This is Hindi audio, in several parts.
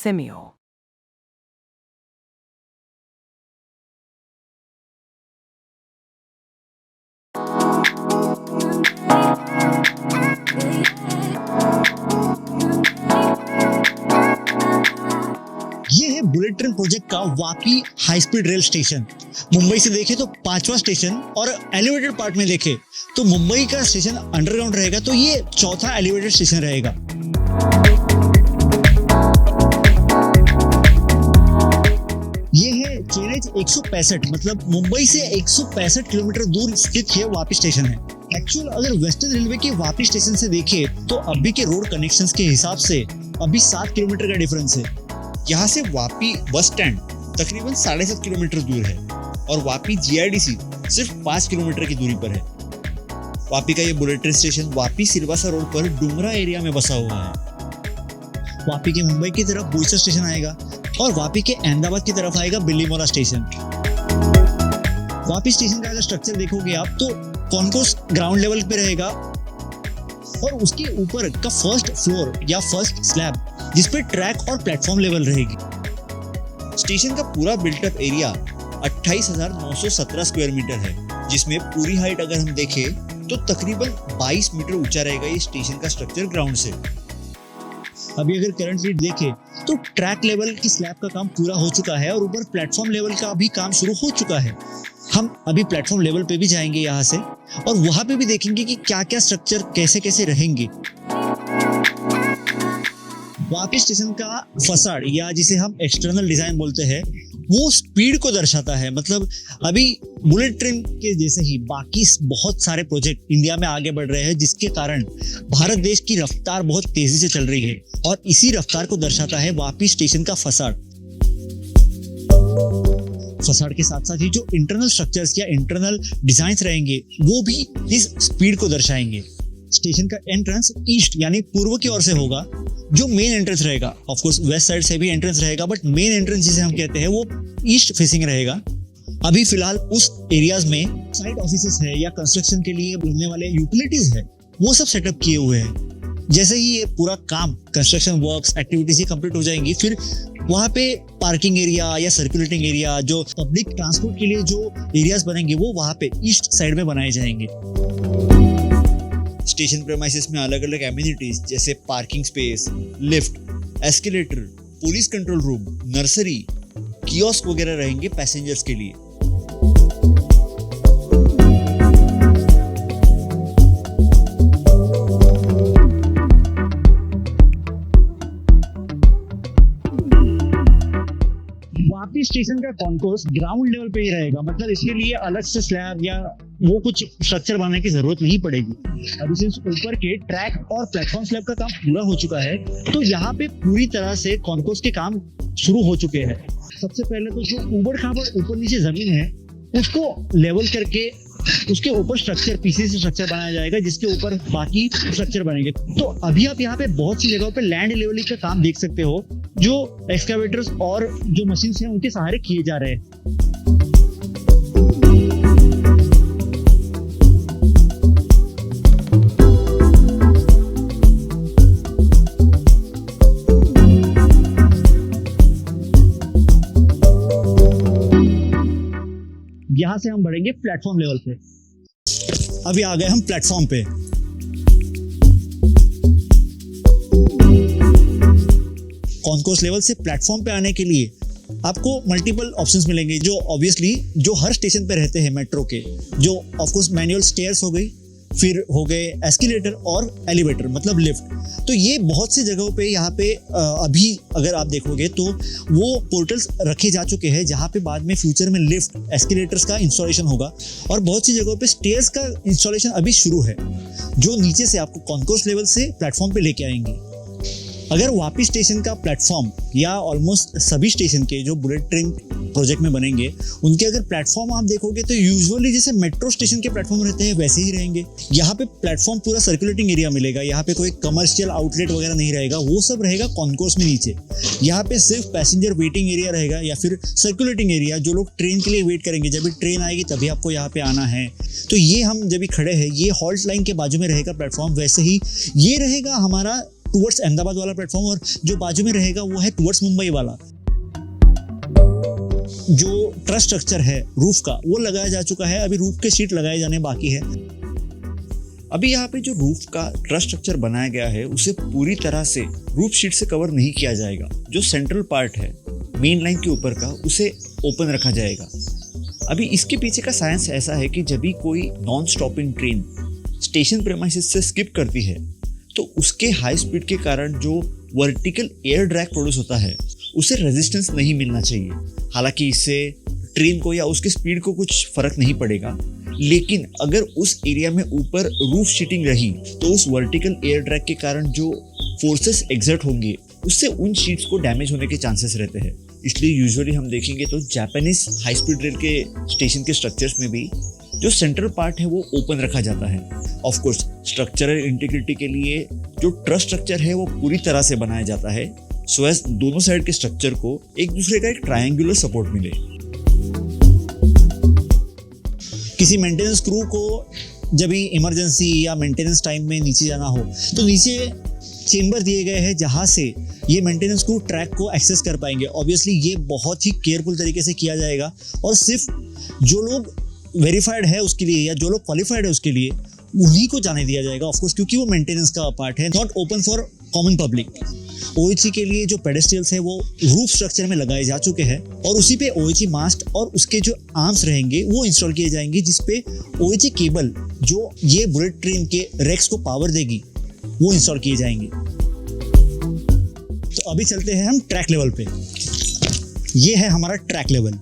Simeo. ये है बुलेट ट्रेन प्रोजेक्ट का Vapi high speed rail station. Mumbai से देखे तो 5वां स्टेशन और एलिवेटेड पार्ट में देखे तो मुंबई का स्टेशन अंडरग्राउंड रहेगा, तो ये चौथा एलिवेटेड स्टेशन रहेगा। ये है चेनेज 165, मतलब मुंबई से 165 किलोमीटर दूर स्थित ये वापी स्टेशन है। एक्चुअल अगर वेस्टर्न रेलवे के वापी स्टेशन से देखे तो अभी के रोड कनेक्शंस के हिसाब से अभी 7 किलोमीटर का डिफरेंस है। यहाँ से वापी बस स्टैंड तकरीबन 7.5 किलोमीटर दूर है और वापी जीआईडीसी सिर्फ 5 किलोमीटर की दूरी पर है। वापी का ये bullet train station Vapi Silvassa road पर डुंगरा एरिया में बसा हुआ है। वापी के मुंबई की तरफ बोईसर स्टेशन आएगा और वापी के अहमदाबाद की तरफ आएगा बिल्लीमोरा स्टेशन। वापी स्टेशन का अगर स्ट्रक्चर देखोगे आप तो कॉन्कोर्स ग्राउंड लेवल पे रहेगा और उसके ऊपर का फर्स्ट फ्लोर या फर्स्ट स्लैब जिसपे ट्रैक और प्लेटफॉर्म लेवल रहेगी। स्टेशन का पूरा बिल्टअप एरिया 28,917 स्क्वायर मीटर है, जिसमें पूरी हाइट अगर हम देखें तो तकरीबन 22 मीटर ऊंचा रहेगा ये स्टेशन का स्ट्रक्चर ग्राउंड से। अभी अगर करंटली देखें तो ट्रैक लेवल की स्लैब का काम पूरा हो चुका है और ऊपर प्लेटफॉर्म लेवल का भी काम शुरू हो चुका है। हम अभी प्लेटफॉर्म लेवल पे भी जाएंगे यहाँ से और वहां पे भी देखेंगे कि क्या क्या स्ट्रक्चर कैसे कैसे रहेंगे। वापी स्टेशन का फसाड या जिसे हम एक्सटर्नल डिजाइन बोलते हैं वो स्पीड को दर्शाता है। मतलब अभी बुलेट ट्रेन के जैसे ही बाकी बहुत सारे प्रोजेक्ट इंडिया में आगे बढ़ रहे हैं, जिसके कारण भारत देश की रफ्तार बहुत तेजी से चल रही है और इसी रफ्तार को दर्शाता है वापी स्टेशन का फसाड। फसाड के साथ साथ ही जो इंटरनल स्ट्रक्चर्स या इंटरनल डिजाइन्स रहेंगे वो भी इस स्पीड को दर्शाएंगे। स्टेशन का एंट्रेंस ईस्ट यानी पूर्व की ओर से होगा, जो मेन एंट्रेंस रहेगा। ऑफ कोर्स वेस्ट साइड से भी एंट्रेंस रहेगा, बट मेन एंट्रेंस जिसे हम कहते हैं वो ईस्ट फेसिंग रहेगा। अभी फिलहाल उस एरियाज में साइट ऑफिसेस है या कंस्ट्रक्शन के लिए मिलने वाले यूटिलिटीज है वो सब सेटअप किए हुए हैं। जैसे ही ये पूरा काम कंस्ट्रक्शन वर्क्स एक्टिविटीज ही कंप्लीट हो जाएंगी, फिर वहाँ पे पार्किंग एरिया या सर्कुलेटिंग एरिया, जो पब्लिक ट्रांसपोर्ट के लिए जो एरियाज बनेंगे वो वहाँ पे ईस्ट साइड में बनाए जाएंगे। स्टेशन प्रेमाइसेस में अलग अलग एमिनिटीज जैसे parking space, lift, escalator, police control room, nursery, kiosk वगैरह रहेंगे पैसेंजर्स के लिए। वापी स्टेशन का कॉन्कोर्स ग्राउंड लेवल पे ही रहेगा, मतलब इसके लिए अलग से स्लैब या वो कुछ स्ट्रक्चर बनाने की जरूरत नहीं पड़ेगी। अभी सिंस ऊपर के ट्रैक और प्लेटफॉर्म स्लैब का काम पूरा हो चुका है तो यहाँ पे पूरी तरह से कॉन्कोर्स के काम शुरू हो चुके हैं। सबसे पहले तो जो ऊबड़ खाबड़ ऊपर नीचे जमीन है उसको लेवल करके उसके ऊपर स्ट्रक्चर पीसीसी स्ट्रक्चर बनाया जाएगा, जिसके ऊपर बाकी स्ट्रक्चर बनेंगे। तो अभी आप यहाँ पे बहुत सी जगहों पे लैंड लेवलिंग का काम देख सकते हो, जो एक्सकावेटर्स और जो मशीन हैं उनके सहारे किए जा रहे हैं। यहाँ से हम बढ़ेंगे प्लेटफॉर्म लेवल पे। अभी आ गए हम प्लेटफॉर्म पे। कॉन्कोर्स लेवल से प्लेटफॉर्म पे आने के लिए आपको मल्टीपल ऑप्शंस मिलेंगे, जो ऑब्वियसली जो हर स्टेशन पे रहते हैं मेट्रो के, जो ऑफकोर्स मैनुअल स्टेयर्स हो गई, फिर हो गए एस्केलेटर और एलिवेटर मतलब लिफ्ट। तो ये बहुत सी जगहों पे यहाँ पे अभी अगर आप देखोगे तो वो पोर्टल्स रखे जा चुके हैं जहाँ पे बाद में फ्यूचर में लिफ्ट एस्केलेटर्स का इंस्टॉलेशन होगा, और बहुत सी जगहों पे स्टेयर्स का इंस्टॉलेशन अभी शुरू है, जो नीचे से आपको कॉन्कोर्स लेवल से प्लेटफॉर्म पे लेके आएंगे। अगर वापी स्टेशन का प्लेटफॉर्म या ऑलमोस्ट सभी स्टेशन के जो बुलेट ट्रेन प्रोजेक्ट में बनेंगे उनके अगर प्लेटफॉर्म आप देखोगे तो यूजुअली जैसे मेट्रो स्टेशन के प्लेटफॉर्म रहते हैं वैसे ही रहेंगे। यहाँ पे प्लेटफॉर्म पूरा सर्कुलेटिंग एरिया मिलेगा, यहाँ पे कोई कमर्शियल आउटलेट वगैरह नहीं रहेगा, वो सब रहेगा कॉन्कोर्स में नीचे। यहाँ पे सिर्फ पैसेंजर वेटिंग एरिया रहेगा या फिर सर्कुलेटिंग एरिया, जो लोग ट्रेन के लिए वेट करेंगे, जब भी ट्रेन आएगी तभी आपको यहाँ पे आना है। तो ये हम जब भी खड़े हैं ये हॉल्ट लाइन के बाजू में रहेगा प्लेटफॉर्म, वैसे ही ये रहेगा हमारा टुवर्ड्स अहमदाबाद वाला प्लेटफॉर्म, और जो बाजू में रहेगा वो है टुवर्ड्स मुंबई वाला। जो ट्रस स्ट्रक्चर है रूफ का वो लगाया जा चुका है, अभी रूफ के शीट लगाए जाने बाकी है। अभी यहाँ पे जो रूफ का ट्रस स्ट्रक्चर बनाया गया है उसे पूरी तरह से रूफ शीट से कवर नहीं किया जाएगा। जो सेंट्रल पार्ट है मेन लाइन के ऊपर का उसे ओपन रखा जाएगा। अभी इसके पीछे का साइंस ऐसा है कि जब भी कोई non stopping train station premises से स्किप करती है तो उसके हाई स्पीड के कारण जो वर्टिकल एयर ड्रैग प्रोड्यूस होता है उसे रेजिस्टेंस नहीं मिलना चाहिए। हालांकि इससे ट्रेन को या उसके स्पीड को कुछ फर्क नहीं पड़ेगा, लेकिन अगर उस एरिया में ऊपर रूफ शीटिंग रही तो उस वर्टिकल एयर ड्रैग के कारण जो फोर्सेस एग्जर्ट होंगे उससे उन शीट्स को डैमेज होने के चांसेस रहते हैं। इसलिए यूजुअली हम देखेंगे तो जापानीज हाई स्पीड रेल के स्टेशन के स्ट्रक्चर्स में भी जो सेंट्रल पार्ट है वो ओपन रखा जाता है। ऑफ कोर्स स्ट्रक्चरल इंटीग्रिटी के लिए जो ट्रस स्ट्रक्चर है वो पूरी तरह से बनाया जाता है सो एज दोनों साइड के स्ट्रक्चर को एक दूसरे का एक ट्रायंगुलर सपोर्ट मिले। किसी मेंटेनेंस क्रू को जब भी इमरजेंसी या मेंटेनेंस टाइम में नीचे जाना हो तो नीचे चेंबर दिए गए हैं जहाँ से ये मेंटेनेंस क्रू ट्रैक को एक्सेस कर पाएंगे। ऑब्वियसली ये बहुत ही केयरफुल तरीके से किया जाएगा और सिर्फ जो लोग वेरीफाइड है उसके लिए या जो लोग क्वालिफाइड है उसके लिए उन्हीं को जाने दिया जाएगा, ऑफकोर्स, क्योंकि वो मेंटेनेंस का पार्ट है, not open for common public. OHE के लिए जो पेडेस्ट्रियल्स है वो रूफ स्ट्रक्चर में लगाए जा चुके हैं और उसी पे OHE मास्ट और उसके जो आर्म्स रहेंगे वो इंस्टॉल किए जाएंगे, जिसपे OHE केबल जो ये बुलेट ट्रेन के रेक्स को पावर देगी वो इंस्टॉल किए जाएंगे। तो अभी चलते हैं हम ट्रैक लेवल पे। ये है हमारा ट्रैक लेवल।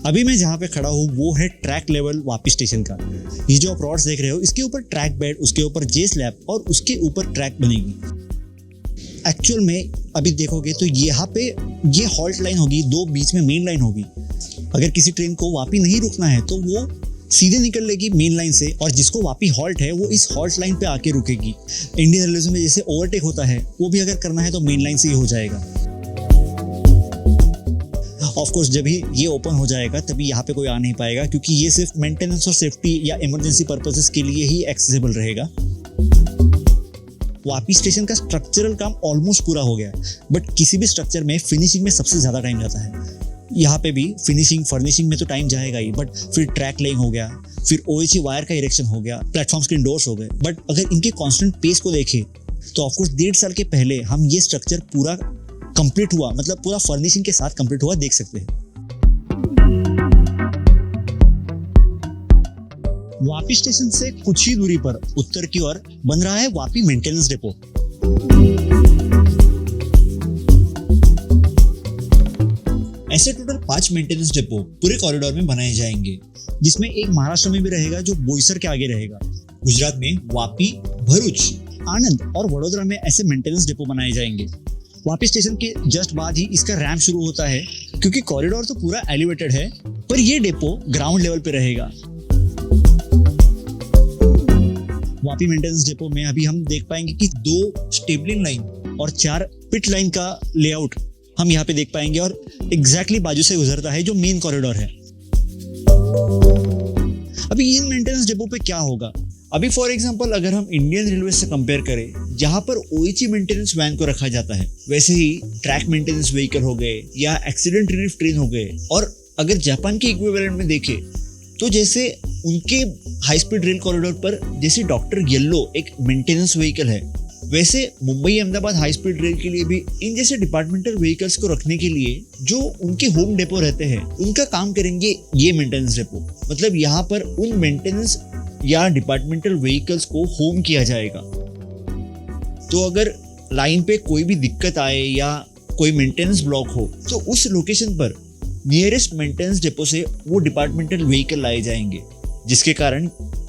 अभी मैं जहाँ पे खड़ा हूँ वो है ट्रैक लेवल वापी स्टेशन का। ये जो आप रॉड्स देख रहे हो इसके ऊपर ट्रैक बेड, उसके ऊपर जे स्लैब और उसके ऊपर ट्रैक बनेगी। एक्चुअल में अभी देखोगे तो यहाँ पे ये हॉल्ट लाइन होगी, दो बीच में मेन लाइन होगी। अगर किसी ट्रेन को वापी नहीं रुकना है तो वो सीधे निकल लेगी मेन लाइन से और जिसको वापी हॉल्ट है वो इस हॉल्ट लाइन पे आके रुकेगी। इंडियन रेलवे में जैसे ओवरटेक होता है वो भी अगर करना है तो मेन लाइन से ही हो जाएगा। ऑफ कोर्स जब ही ये ओपन हो जाएगा तभी यहाँ पे कोई आ नहीं पाएगा, क्योंकि ये सिर्फ मेंटेनेंस और सेफ्टी या इमरजेंसी पर्पसेस के लिए ही एक्सेसिबल रहेगा। वापी स्टेशन का स्ट्रक्चरल काम ऑलमोस्ट पूरा हो गया है, बट किसी भी स्ट्रक्चर में फिनिशिंग में सबसे ज़्यादा टाइम जाता है। यहाँ पे भी फिनिशिंग फर्निशिंग में तो टाइम जाएगा ही, बट फिर ट्रैक लेइंग हो गया, फिर OHE वायर का इरेक्शन हो गया, प्लेटफॉर्म्स के इंडोर्स हो गए। बट अगर इनके कॉन्स्टेंट पेस को देखें तो ऑफकोर्स 1.5 साल के पहले हम ये स्ट्रक्चर पूरा कंप्लीट हुआ, मतलब पूरा फर्निशिंग के साथ कंप्लीट हुआ देख सकते हैं। वापी स्टेशन से कुछ ही दूरी पर उत्तर की ओर बन रहा है वापी मेंटेनेंस डिपो। ऐसे टोटल 5 मेंटेनेंस डिपो पूरे कॉरिडोर में बनाए जाएंगे, जिसमें एक महाराष्ट्र में भी रहेगा जो बोईसर के आगे रहेगा। गुजरात में वापी, भरूच, आनंद और वडोदरा में ऐसे मेंटेनेंस डिपो बनाए जाएंगे। वापी स्टेशन के जस्ट बाद ही इसका रैंप शुरू होता है, क्योंकि कॉरिडोर तो पूरा एलिवेटेड है पर ये डिपो ग्राउंड लेवल पे रहेगा। वापी मेंटेनेंस डिपो में अभी हम देख पाएंगे कि 2 स्टेबलिंग लाइन और 4 पिट लाइन का लेआउट हम यहाँ पे देख पाएंगे और एग्जैक्टली बाजू से गुजरता है जो मेन कॉरिडोर है। अभी इन मेंटेनेंस डिपो पे क्या होगा? अभी फॉर एग्जांपल अगर हम इंडियन रेलवे से कंपेयर करें जहां पर OHE मेंटेनेंस वैन को रखा जाता है, वैसे ही ट्रैक मेंटेनेंस व्हीकल हो गए या एक्सीडेंट रिलीफ ट्रेन हो गए। और अगर जापान के इक्विवेलेंट में देखें तो जैसे उनके हाई स्पीड रेल कॉरिडोर पर जैसे डॉक्टर येलो एक मेंटेनेंस व्हीकल है, वैसे Mumbai Ahmedabad high speed rail के लिए भी इन जैसे डिपार्टमेंटल व्हीकल्स को रखने के लिए जो उनके होम डेपो रहते हैं उनका काम करेंगे ये मेंटेनेंस डेपो। मतलब यहाँ पर उन मेंटेनेंस या डिपार्टमेंटल व्हीकल्स को होम किया जाएगा। तो अगर लाइन पे कोई भी दिक्कत आए या कोई मेंटेनेंस ब्लॉक हो तो उस लोकेशन पर नियरेस्ट मेंटेनेंस डिपो से वो डिपार्टमेंटल व्हीकल लाए जाएंगे, जिसके कारण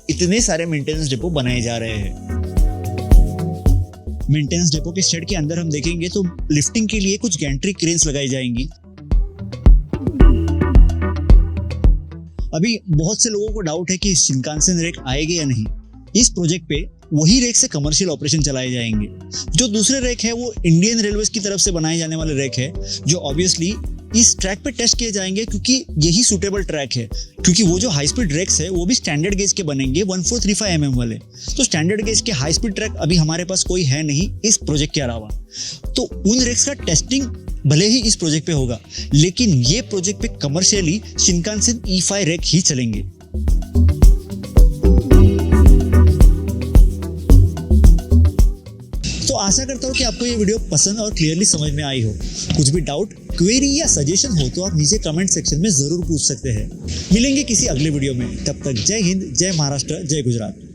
इतने सारे मेंटेनेंस डिपो बनाए जा रहे हैं। मेंटेनेंस डिपो के शेड के अंदर हम देखेंगे तो लिफ्टिंग के लिए कुछ गैंट्री क्रेन्स लगाई जाएंगी। अभी बहुत से लोगों को डाउट है कि शिनकानसेन रेक आएगी या नहीं। इस प्रोजेक्ट पे वही रैक से कमर्शियल ऑपरेशन चलाए जाएंगे। जो दूसरे रैक है वो इंडियन रेलवेज की तरफ से बनाए जाने वाले रैक है, जो ऑब्वियसली इस ट्रैक पे टेस्ट किए जाएंगे क्योंकि यही सूटेबल ट्रैक है। क्योंकि वो जो हाई स्पीड रैक्स है वो भी स्टैंडर्ड गेज के बनेंगे 1435 mm वाले। तो स्टैंडर्ड गेज के हाई स्पीड ट्रैक अभी हमारे पास कोई है नहीं इस प्रोजेक्ट के अलावा। तो उन रैक्स का टेस्टिंग भले ही इस प्रोजेक्ट पे होगा, लेकिन ये प्रोजेक्ट पे कमर्शियली शिनकानसेन E5 रैक ही चलेंगे। तो आशा करता हूँ कि आपको ये वीडियो पसंद और क्लियरली समझ में आई हो। कुछ भी डाउट, क्वेरी या सजेशन हो तो आप नीचे कमेंट सेक्शन में जरूर पूछ सकते हैं। मिलेंगे किसी अगले वीडियो में, तब तक जय हिंद, जय महाराष्ट्र, जय गुजरात।